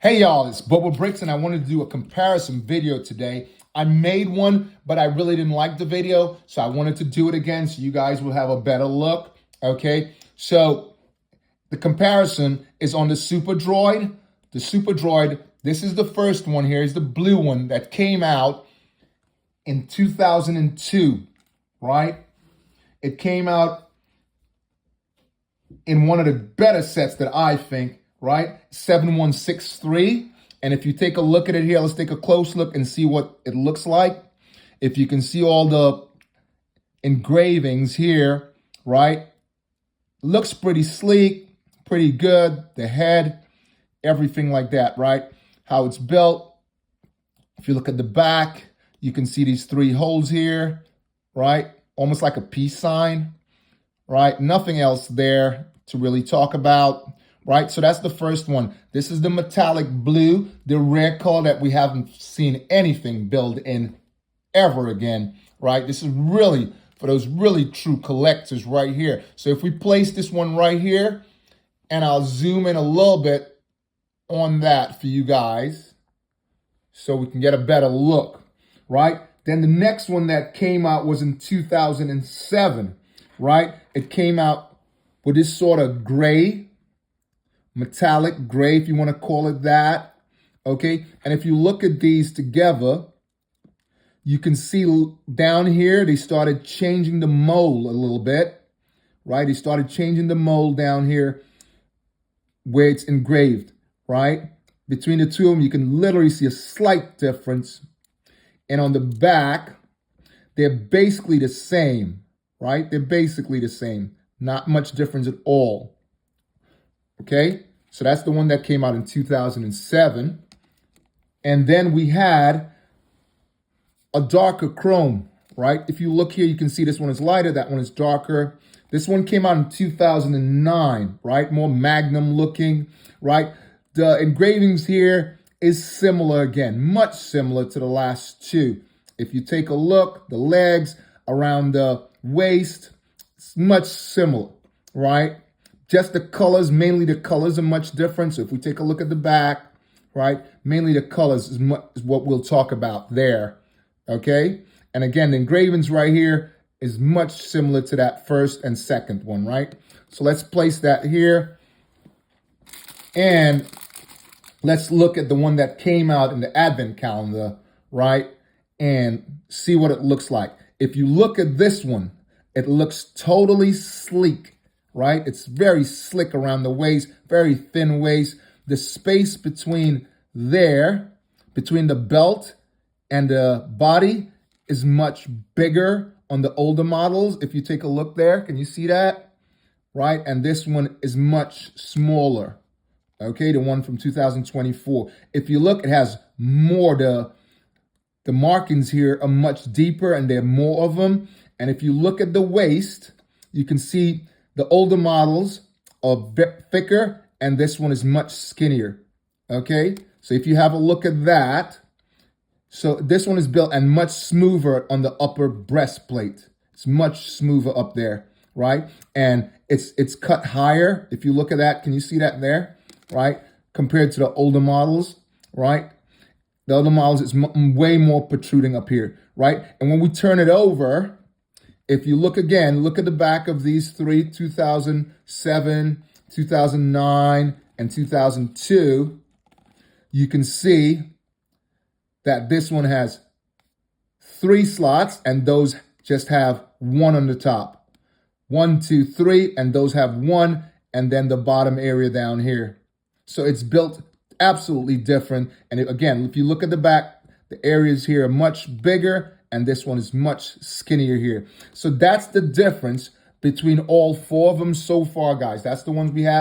Hey y'all, it's Bubba Bricks and I wanted to do a comparison video today. I made one, but I really didn't like the video, so I wanted to do it again so you guys will have a better look, okay? So the comparison is on the Super Droid. The Super Droid, this is the first one here, is the blue one that came out in 2002, right? It came out in one of the better sets that I think, right? 7163. And if you take a look at it here, let's take a close look and see what it looks like. If you can see all the engravings here, right? Looks pretty sleek, pretty good. The head, everything like that, right? How it's built. If you look at the back, you can see these three holes here, right? Almost like a peace sign, right? Nothing else there to really talk about. Right, so that's the first one. This is the metallic blue, the rare color that we haven't seen anything build in ever again, right? This is really for those really true collectors right here. So if we place this one right here, and I'll zoom in a little bit on that for you guys so we can get a better look, right? Then the next one that came out was in 2007, right? It came out with this sort of gray, metallic gray, if you want to call it that, okay? And if you look at these together, you can see down here, they started changing the mold a little bit, right? They started changing the mold down here where it's engraved, right? Between the two of them, you can literally see a slight difference. And on the back, they're basically the same, right? They're basically the same. Not much difference at all. Okay, so that's the one that came out in 2007. And then we had a darker chrome, right? If you look here, you can see this one is lighter, that one is darker. This one came out in 2009, right? More magnum looking, right? The engravings here is similar again, much similar to the last two. If you take a look, the legs around the waist, it's much similar, right? Just the colors, mainly the colors are much different. So if we take a look at the back, right, mainly the colors is what we'll talk about there, okay? And again, the engravings right here is much similar to that first and second one, right? So let's place that here. And let's look at the one that came out in the Advent calendar, right? And see what it looks like. If you look at this one, it looks totally sleek, right? It's very slick around the waist, very thin waist. The space between there, between the belt and the body is much bigger on the older models. If you take a look there, can you see that? Right? And this one is much smaller. Okay, the one from 2024. If you look, it has more, the markings here are much deeper and there are more of them. And if you look at the waist, you can see the older models are thicker and this one is much skinnier, okay? So if you have a look at that, so this one is built and much smoother on the upper breastplate. It's much smoother up there, right? And it's cut higher. If you look at that, can you see that there, right? Compared to the older models, right? The other models is way more protruding up here, right? And when we turn it over, if you look again, look at the back of these three, 2007, 2009, and 2002, you can see that this one has 3 slots and those just have 1 on the top. 1, 2, 3, and those have 1, and then the bottom area down here. So it's built absolutely different. And again, if you look at the back, the areas here are much bigger and this one is much skinnier here. So that's the difference between all 4 of them so far, guys. That's the ones we have.